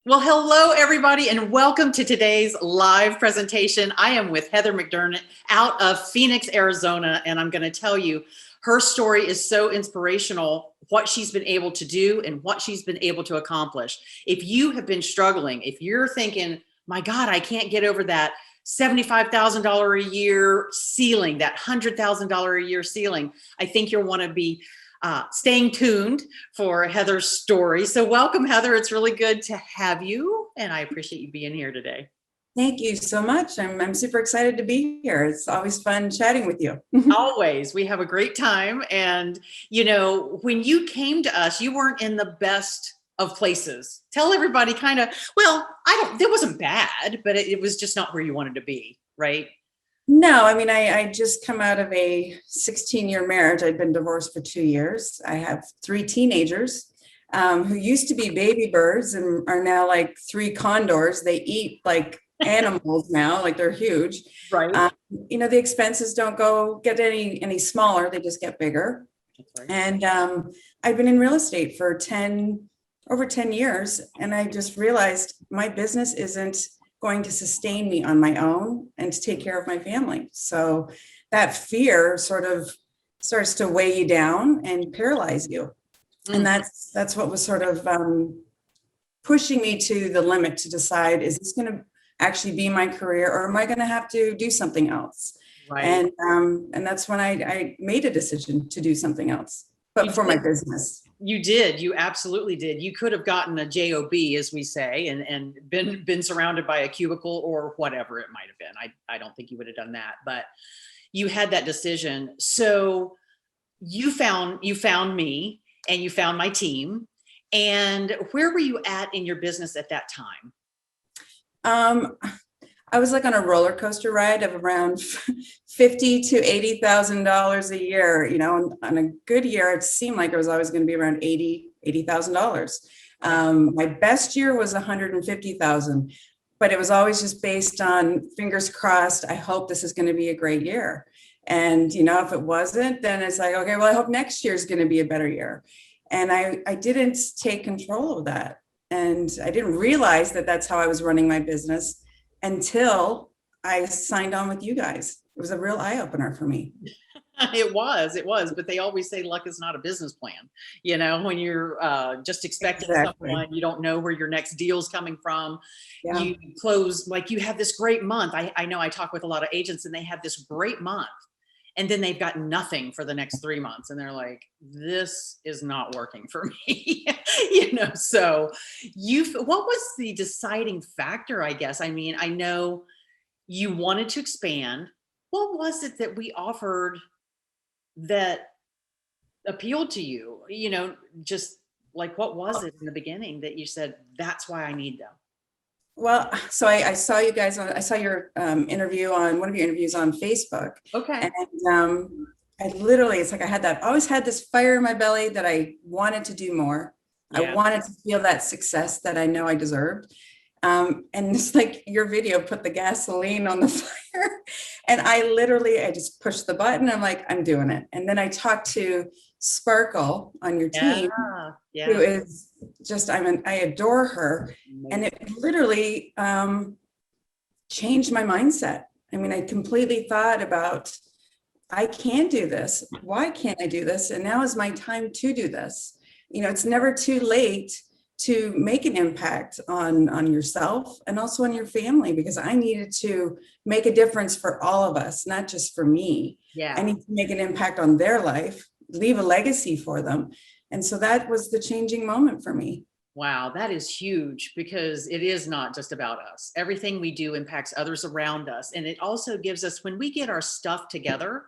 Well, hello, everybody, and welcome to today's live presentation. I am with Heather McDermott out of Phoenix, Arizona, and I'm going to tell you her story is so inspirational, what she's been able to do and what she's been able to accomplish. If you have been struggling, if you're thinking, my God, I can't get over that $75,000 a year ceiling, that $100,000 a year ceiling, I think you'll want to be staying tuned for Heather's story. So welcome, Heather. It's really good to have you, and I appreciate you being here today. Thank you so much. I'm super excited to be here. It's always fun chatting with you. Always. We have a great time. And, you know, when you came to us, you weren't in the best of places. Tell everybody kind of, well, it wasn't bad, but it was just not where you wanted to be, right? No, I mean, I just come out of a 16-year marriage. I'd been divorced for 2 years. I have 3 teenagers who used to be baby birds and are now like 3 condors. They eat like animals now, like they're huge. Right. The expenses don't get any smaller. They just get bigger. Right. And I've been in real estate for over 10 years. And I just realized my business isn't going to sustain me on my own and to take care of my family. So that fear sort of starts to weigh you down and paralyze you. And that's what was sort of pushing me to the limit to decide, is this going to actually be my career, or am I going to have to do something else? Right. And that's when I made a decision to do something else, but for my business. You did. You absolutely did. You could have gotten a job, as we say, and been surrounded by a cubicle or whatever it might have been. I don't think you would have done that, but you had that decision. So you found me and you found my team. And where were you at in your business at that time? I was like on a roller coaster ride of around $50,000 to $80,000 a year. You know, on a good year, it seemed like it was always going to be around $80,000. My best year was $150,000, but it was always just based on fingers crossed. I hope this is going to be a great year. And, if it wasn't, then it's like, okay, well, I hope next year is going to be a better year. And I didn't take control of that. And I didn't realize that that's how I was running my business until I signed on with you guys. It was a real eye opener for me. It was, but they always say luck is not a business plan. When you're just expecting someone, you don't know where your next deal's coming from. Yeah. You close, like you have this great month. I know I talk with a lot of agents and they have this great month and then they've got nothing for the next 3 months. And they're like, this is not working for me. So what was the deciding factor, I guess? I mean, I know you wanted to expand. What was it that we offered that appealed to you? Just like, what was it in the beginning that you said, that's why I need them? Well, so I saw you guys I saw your interview on one of your interviews on Facebook. Okay. And I literally, it's like I always had this fire in my belly that I wanted to do more. Yeah. I wanted to feel that success that I know I deserved. And it's like your video put the gasoline on the fire. And I just pushed the button. I'm like, I'm doing it. And then I talked to Sparkle on your team, who is just, I adore her. And it literally changed my mindset. I mean, I completely thought about, I can do this. Why can't I do this? And now is my time to do this. It's never too late to make an impact on yourself and also on your family, because I needed to make a difference for all of us, not just for me. Yeah. I need to make an impact on their life, leave a legacy for them. And so that was the changing moment for me. Wow, that is huge, because it is not just about us. Everything we do impacts others around us. And it also gives us, when we get our stuff together,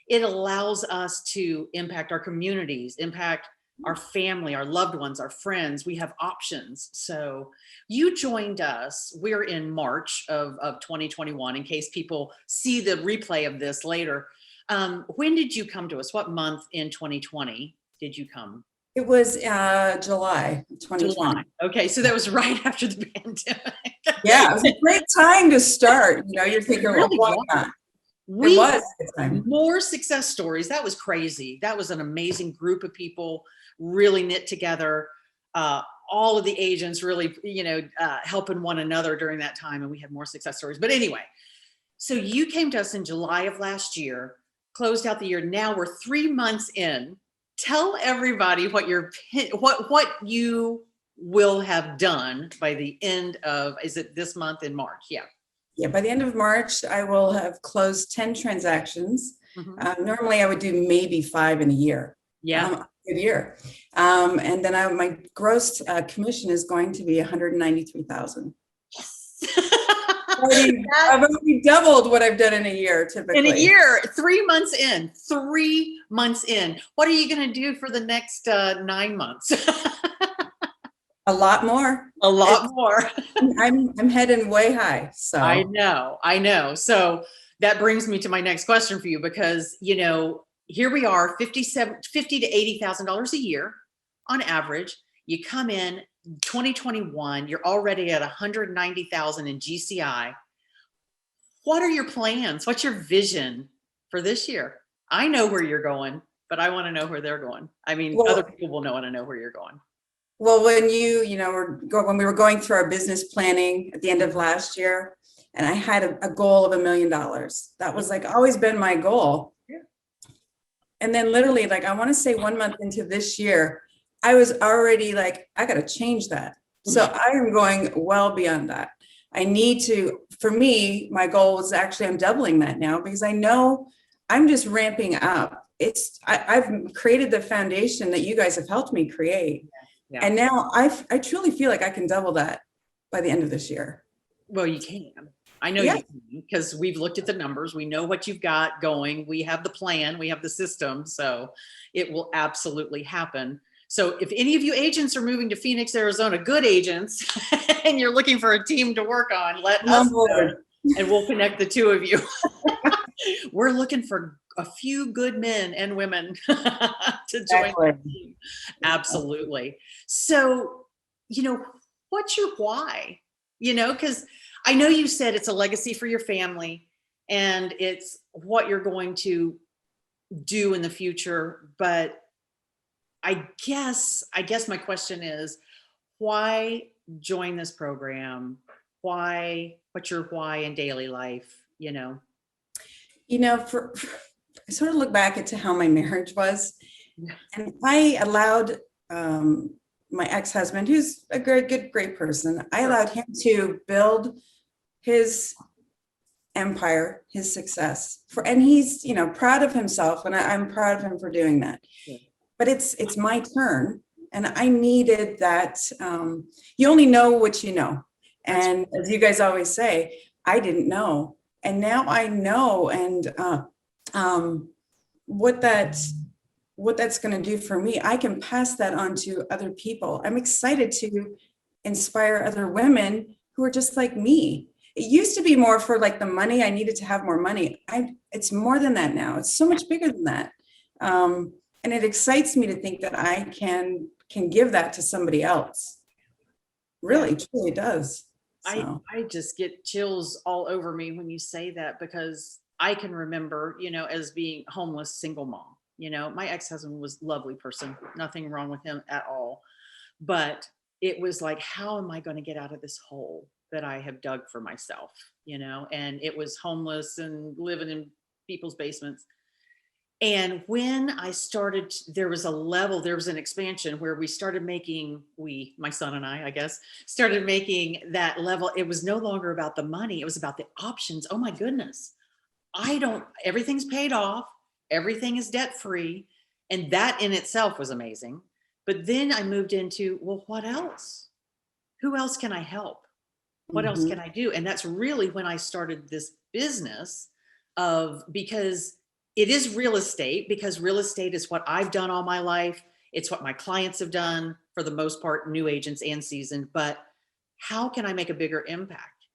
it allows us to impact our communities, impact our family, our loved ones, our friends. We have options. So you joined us. We're in March of 2021, in case people see the replay of this later. When did you come to us? What month in 2020 did you come? It was July 2020. July. Okay, so that was right after the pandemic. Yeah, it was a great time to start. You're thinking, well, why not? We had more success stories. That was crazy. That was an amazing group of people, really knit together. all of the agents really, helping one another during that time. And we had more success stories. But anyway, so you came to us in July of last year, closed out the year. Now we're 3 months in. Tell everybody what you will have done by the end of, is it this month in March? Yeah. Yeah, by the end of March, I will have closed 10 transactions. Normally I would do maybe 5 in a year. Yeah. Good year. And then my gross commission is going to be 193,000. Yes. I've already doubled what I've done in a year typically. In a year, 3 months in, 3 months in. What are you going to do for the next 9 months? A lot more. A lot more. I'm heading way high. So I know. So that brings me to my next question for you, because, here we are, $50,000 to $80,000 a year on average. You come in 2021, you're already at 190,000 in GCI. What are your plans? What's your vision for this year? I know where you're going, but I want to know where they're going. I mean, other people will want to know where you're going. Well, when when we were going through our business planning at the end of last year, and I had a goal of $1 million. That was always been my goal. Yeah. And then literally, I want to say 1 month into this year, I was already I got to change that. So I am going well beyond that. I need to, for me, my goal was actually, I'm doubling that now, because I know I'm just ramping up. I've created the foundation that you guys have helped me create. Yeah. And now I truly feel like I can double that by the end of this year. Well, you can. I know you can, because we've looked at the numbers. We know what you've got going. We have the plan. We have the system. So it will absolutely happen. So if any of you agents are moving to Phoenix, Arizona, good agents, and you're looking for a team to work on, let us know, and we'll connect the two of you. We're looking for a few good men and women to join the team. Absolutely. So, what's your why? Because I know you said it's a legacy for your family and it's what you're going to do in the future. But I guess my question is, why join this program? What's your why in daily life? I sort of look back into how my marriage was, and I allowed my ex-husband, who's a great person, I allowed him to build his empire, his success, and he's proud of himself, and I'm proud of him for doing that. Yeah. But it's my turn, and I needed that. You only know what you know, and as you guys always say, I didn't know, and now I know, and what that's going to do for me. I can pass that on to other people. I'm excited to inspire other women who are just like me. It used to be more for the money. I needed to have more money. It's more than that now. It's so much bigger than that. And it excites me to think that I can give that to somebody else. Really, truly does. So. I just get chills all over me when you say that, because I can remember, as being homeless, single mom. My ex-husband was a lovely person, nothing wrong with him at all. But it was how am I going to get out of this hole that I have dug for myself, and it was homeless and living in people's basements. And when I started, there was an expansion where we started making, my son and I guess, started making that level. It was no longer about the money. It was about the options. Oh my goodness. Everything's paid off. Everything is debt free. And that in itself was amazing. But then I moved into, well, what else? Who else can I help? What else can I do? And that's really when I started this business because it is real estate, because real estate is what I've done all my life. It's what my clients have done, for the most part, new agents and seasoned. But how can I make a bigger impact?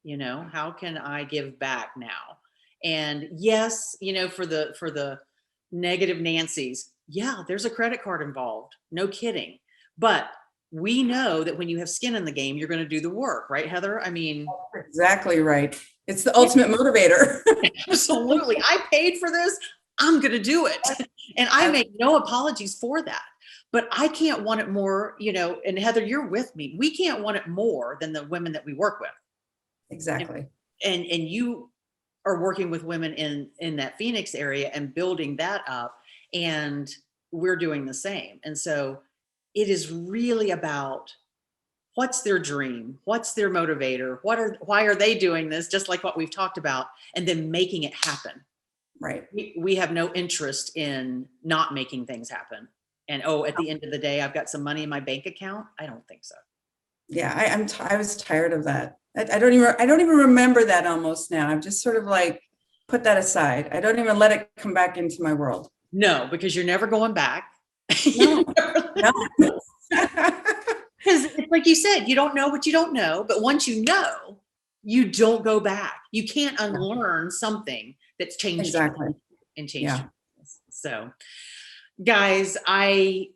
How can I give back now? And yes, for the negative Nancy's, yeah, there's a credit card involved. No kidding. But we know that when you have skin in the game, you're going to do the work, right, Heather? I mean, exactly right. It's the ultimate motivator. Absolutely. I paid for this. I'm going to do it. And I make no apologies for that. but I can't want it more, you know, and Heather, you're with me. We can't want it more than the women that we work with. Exactly. And you are working with women in that Phoenix area and building that up, and we're doing the same. And so it is really about what's their dream, what's their motivator, why are they doing this, just like what we've talked about, and then making it happen. Right. We have no interest in not making things happen. And oh, at the end of the day, I've got some money in my bank account. I don't think so. Yeah, I was tired of that. I don't even remember that almost now. I've just sort of like put that aside. I don't even let it come back into my world. No, because you're never going back. No, no. Because it's like you said, you don't know what you don't know, but once you know, you don't go back. You can't unlearn something that's changed Exactly. and changed. Yeah. So, guys, I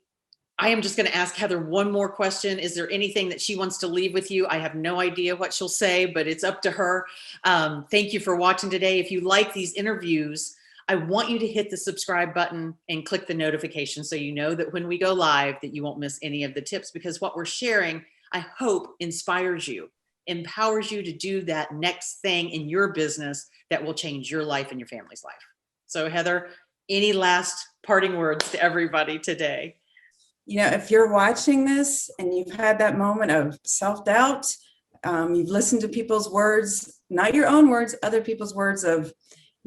am just going to ask Heather one more question. Is there anything that she wants to leave with you? I have no idea what she'll say, but it's up to her. Thank you for watching today. If you like these interviews, I want you to hit the subscribe button and click the notification so you know that when we go live that you won't miss any of the tips, because what we're sharing, I hope, inspires you, empowers you to do that next thing in your business that will change your life and your family's life. So Heather, any last parting words to everybody today? You know, if you're watching this and you've had that moment of self-doubt, you've listened to people's words, not your own words, other people's words of,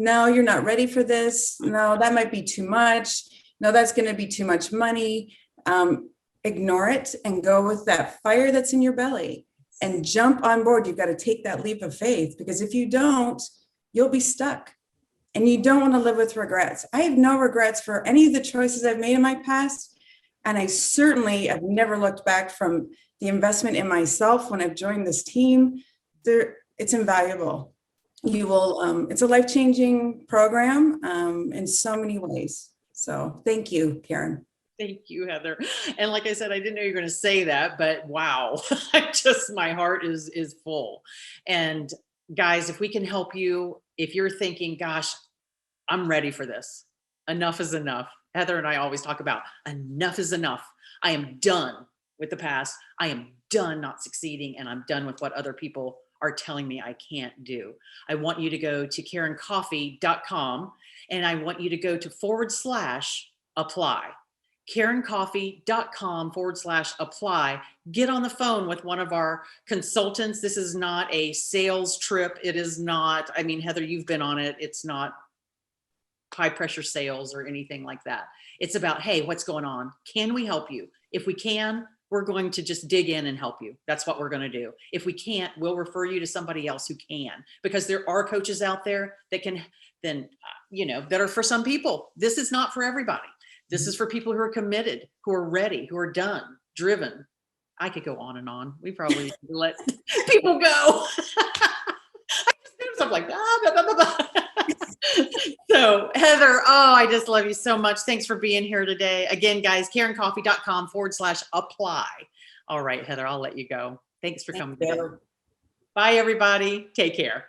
no, you're not ready for this. No, that might be too much. No, that's going to be too much money. Ignore it and go with that fire that's in your belly and jump on board. You've got to take that leap of faith, because if you don't, you'll be stuck and you don't want to live with regrets. I have no regrets for any of the choices I've made in my past. And I certainly have never looked back from the investment in myself when I've joined this team. It's invaluable. You will, it's a life-changing program in so many ways. So thank you, Karen. Thank you, Heather. And like I said, I didn't know you were going to say that, but wow, my heart is full. And guys, if we can help you, if you're thinking, gosh, I'm ready for this. Enough is enough. Heather and I always talk about enough is enough. I am done with the past. I am done not succeeding, and I'm done with what other people are telling me I can't do. I want you to go to KarenCoffey.com, and I want you to go to /apply. KarenCoffey.com/apply. Get on the phone with one of our consultants. This is not a sales trip. It is not, I mean, Heather, you've been on it. It's not high pressure sales or anything like that. It's about, hey, what's going on? Can we help you? If we can, we're going to just dig in and help you. That's what we're going to do. If we can't, we'll refer you to somebody else who can, because there are coaches out there that can then, that are for some people. This is not for everybody. This is for people who are committed, who are ready, who are done, driven. I could go on and on. We probably let people go. I just do stuff like that. Blah, blah, blah, blah. So Heather, oh, I just love you so much. Thanks for being here today. Again, guys, KarenCoffey.com/apply. All right, Heather, I'll let you go. Thanks for coming today. Bye, everybody. Take care.